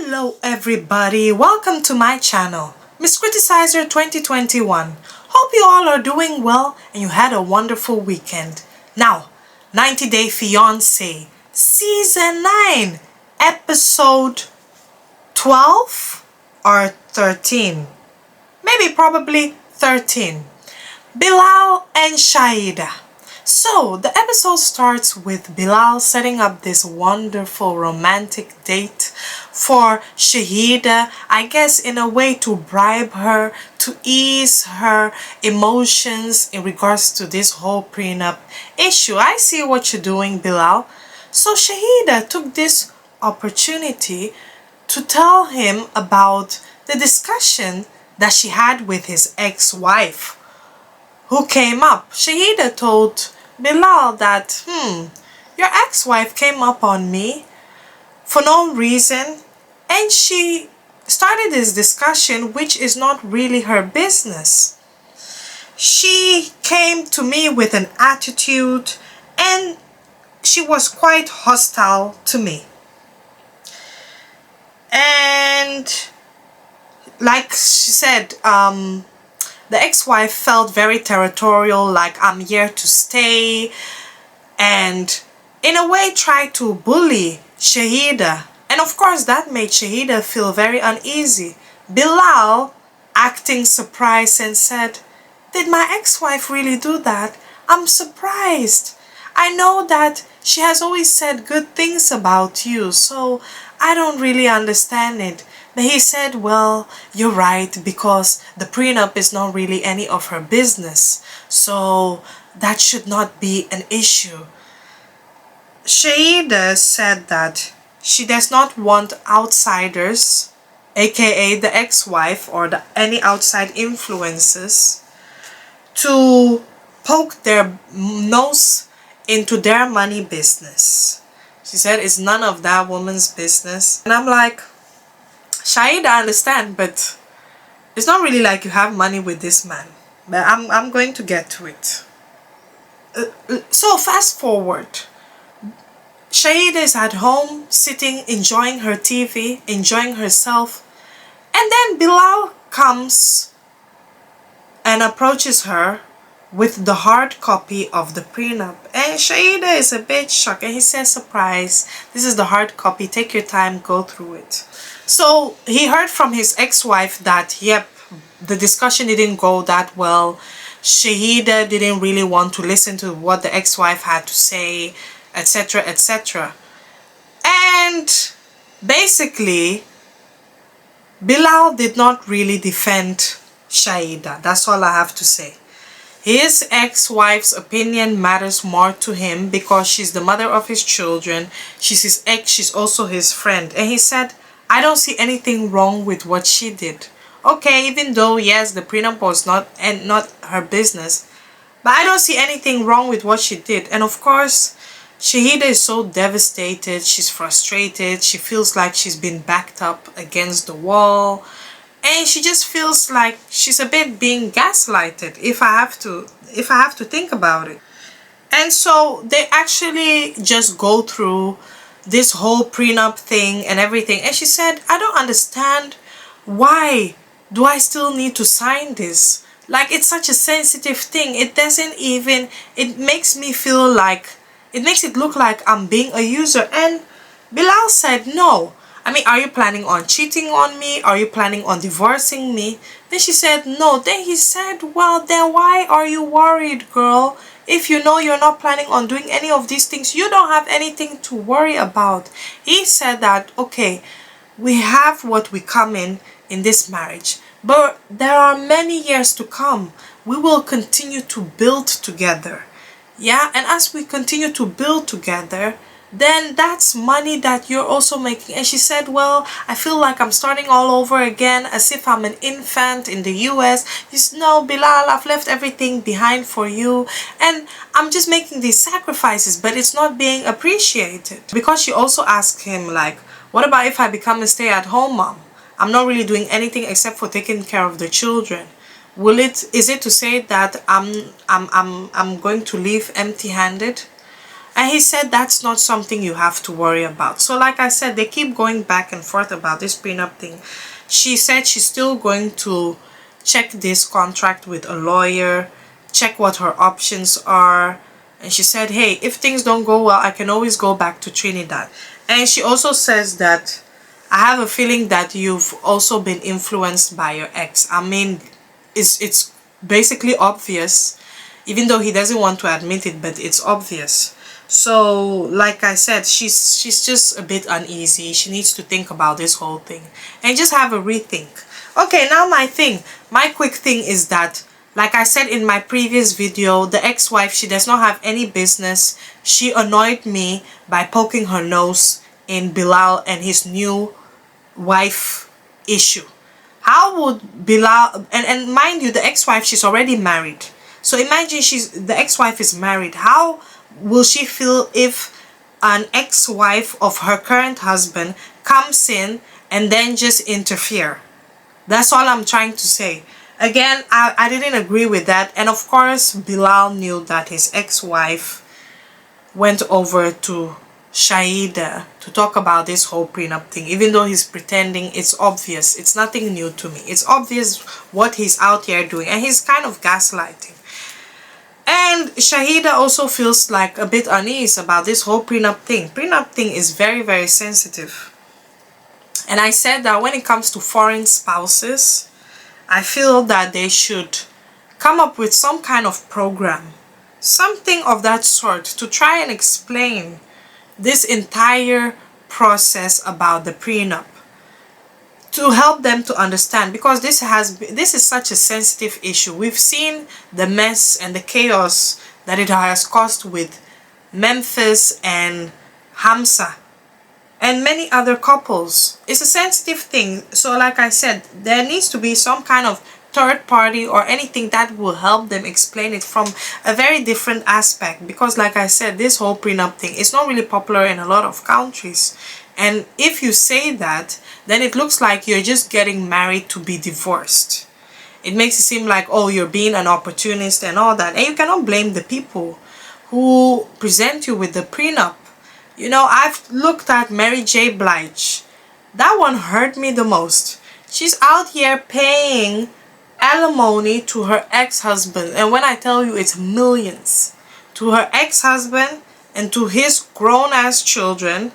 Hello everybody, welcome to my channel, Miss Criticizer 2021. Hope you all are doing well and you had a wonderful weekend. Now, 90 Day Fiancé, Season 9, Episode 12 or 13? Maybe probably 13. Bilal and Shaeeda. So, the episode starts with Bilal setting up this wonderful romantic date for Shaeeda, I guess in a way to bribe her, to ease her emotions in regards to this whole prenup issue. I see what you're doing, Bilal. So Shaeeda took this opportunity to tell him about the discussion that she had with his ex-wife who came up. Shaeeda told Bilal that, your ex-wife came up on me for no reason and she started this discussion which is not really her business. She came to me with an attitude and she was quite hostile to me. And like she said, the ex-wife felt very territorial, like I'm here to stay, and in a way tried to bully Shaeeda. And of course that made Shaeeda feel very uneasy. Bilal, acting surprised, and said, "Did my ex-wife really do that? I'm surprised. I know that she has always said good things about you, so I don't really understand it." But he said, "Well, you're right, because the prenup is not really any of her business, so that should not be an issue." Shaeeda said that she does not want outsiders, aka the ex-wife or any outside influences, to poke their nose into their money business. She said it's none of that woman's business. And I'm like, Shaeeda, I understand, but it's not really like you have money with this man. But I'm going to get to it. So fast forward. Shaeeda is at home, sitting, enjoying her TV, enjoying herself. And then Bilal comes and approaches her with the hard copy of the prenup. And Shaeeda is a bit shocked and he says, "Surprise, this is the hard copy, take your time, go through it." So he heard from his ex-wife that, yep, the discussion didn't go that well. Shaeeda didn't really want to listen to what the ex-wife had to say, etc., etc. And basically, Bilal did not really defend Shaeeda. That's all I have to say. His ex-wife's opinion matters more to him because she's the mother of his children. She's his ex, she's also his friend. And he said, "I don't see anything wrong with what she did. Okay, even though, yes, the prenup was not her business, but I don't see anything wrong with what she did." And of course, Shaeeda is so devastated, she's frustrated, she feels like she's been backed up against the wall, and she just feels like she's a bit being gaslighted, if I have to think about it. And so they actually just go through this whole prenup thing and everything. And she said, "I don't understand, why do I still need to sign this? Like, it's such a sensitive thing. It doesn't even, it makes me feel like, it makes it look like I'm being a user." And Bilal said, "No. I mean, are you planning on cheating on me? Are you planning on divorcing me?" Then she said, "No." Then he said, "Well, then why are you worried, girl? If you know you're not planning on doing any of these things, you don't have anything to worry about." He said that, okay, we have what we come in this marriage, but there are many years to come. We will continue to build together. Yeah, and as we continue to build together, then that's money that you're also making. And she said, "Well, I feel like I'm starting all over again, as if I'm an infant in the US. You know, Bilal, I've left everything behind for you, and I'm just making these sacrifices, but it's not being appreciated." Because she also asked him, like, what about if I become a stay-at-home mom? I'm not really doing anything except for taking care of the children. Is it to say that I'm going to leave empty-handed? And he said that's not something you have to worry about. So like I said, they keep going back and forth about this prenup thing. She said she's still going to check this contract with a lawyer, check what her options are. And she said, hey, if things don't go well, I can always go back to Trinidad. And she also says that I have a feeling that you've also been influenced by your ex. I mean, it's basically obvious, even though he doesn't want to admit it, but it's obvious. So like I said, she's just a bit uneasy. She needs to think about this whole thing and just have a rethink. Okay, now my quick thing is that, like I said in my previous video, the ex-wife, she does not have any business. She annoyed me by poking her nose in Bilal and his new wife issue. How would Bilal, and mind you, the ex-wife, she's already married. So imagine the ex-wife is married. How will she feel if an ex-wife of her current husband comes in and then just interfere? That's all I'm trying to say. Again, I didn't agree with that. And of course, Bilal knew that his ex-wife went over to Shaeeda to talk about this whole prenup thing. Even though he's pretending, it's obvious. It's nothing new to me. It's obvious what he's out here doing. And he's kind of gaslighting. And Shaeeda also feels like a bit uneasy about this whole prenup thing. Prenup thing is very, very sensitive. And I said that when it comes to foreign spouses, I feel that they should come up with some kind of program, something of that sort, to try and explain this entire process about the prenup, to help them to understand, because this is such a sensitive issue. We've seen the mess and the chaos that it has caused with Memphis and Hamza and many other couples. It's a sensitive thing. So like I said, there needs to be some kind of third party or anything that will help them explain it from a very different aspect, because like I said, this whole prenup thing is not really popular in a lot of countries. And if you say that, then it looks like you're just getting married to be divorced. It makes it seem like, oh, you're being an opportunist and all that. And you cannot blame the people who present you with the prenup. You know, I've looked at Mary J. Blige. That one hurt me the most. She's out here paying alimony to her ex-husband. And when I tell you, it's millions. To her ex-husband and to his grown-ass children,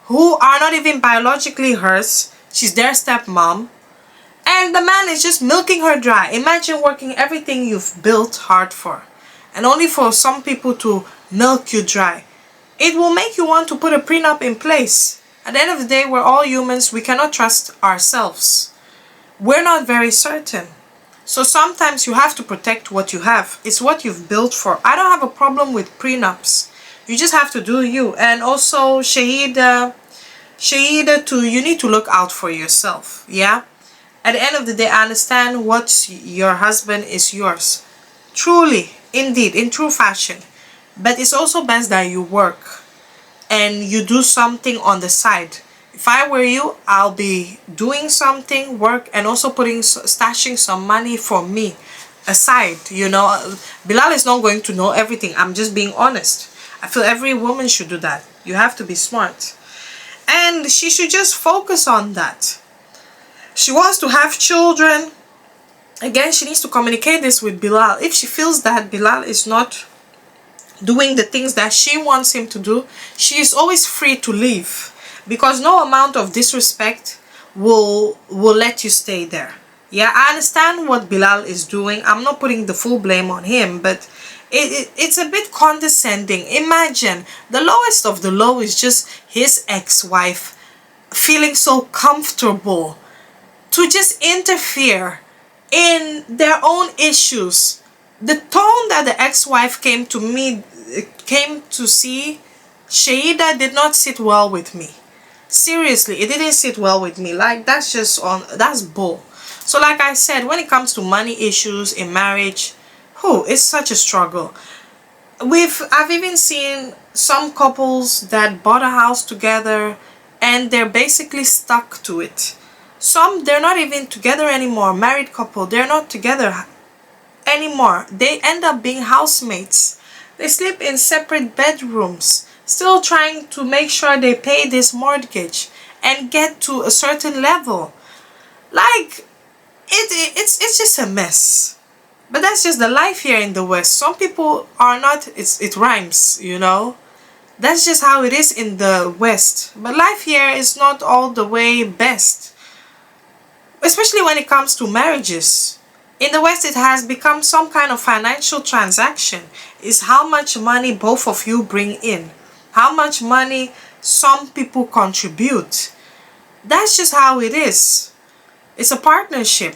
who are not even biologically hers. She's their stepmom. And the man is just milking her dry. Imagine working everything you've built hard for, and only for some people to milk you dry. It will make you want to put a prenup in place. At the end of the day, we're all humans. We cannot trust ourselves. We're not very certain. So sometimes you have to protect what you have. It's what you've built for. I don't have a problem with prenups. You just have to do you. And also, Shaeeda too, you need to look out for yourself. Yeah? At the end of the day, I understand what's your husband is yours. Truly, indeed, in true fashion. But it's also best that you work and you do something on the side. If I were you, I'll be doing something, work, and also stashing some money for me aside. You know, Bilal is not going to know everything. I'm just being honest. I feel every woman should do that. You have to be smart. And she should just focus on that. She wants to have children. Again, she needs to communicate this with Bilal. If she feels that Bilal is not doing the things that she wants him to do, she is always free to leave. Because no amount of disrespect will let you stay there. Yeah, I understand what Bilal is doing. I'm not putting the full blame on him, but it's a bit condescending. Imagine, the lowest of the low is just his ex-wife feeling so comfortable to just interfere in their own issues. The tone that the ex-wife came to see Shaeeda did not sit well with me. Seriously, it didn't sit well with me. Like, that's bull. So like I said, when it comes to money issues in marriage, it's such a struggle. I've even seen some couples that bought a house together and they're basically stuck to it. Some, they're not even together anymore. Married couple, they're not together anymore. They end up being housemates. They sleep in separate bedrooms. still trying to make sure they pay this mortgage and get to a certain level. Like, it's just a mess. But that's just the life here in the West. Some people are not, it rhymes, you know. That's just how it is in the West. But life here is not all the way best, especially when it comes to marriages. In the West, it has become some kind of financial transaction. It's how much money both of you bring in, how much money some people contribute. That's just how it is. It's a partnership.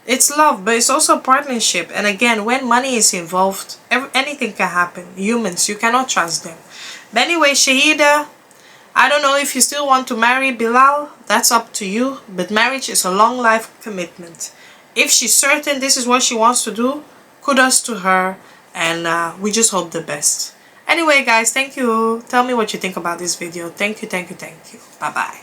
It's love, but it's also a partnership. And again, when money is involved, anything can happen. Humans, you cannot trust them. But anyway, Shaeeda, I don't know if you still want to marry Bilal. That's up to you. But marriage is a long life commitment. If she's certain this is what she wants to do, kudos to her. And we just hope the best. Anyway, guys, thank you. Tell me what you think about this video. Thank you, thank you, thank you. Bye-bye.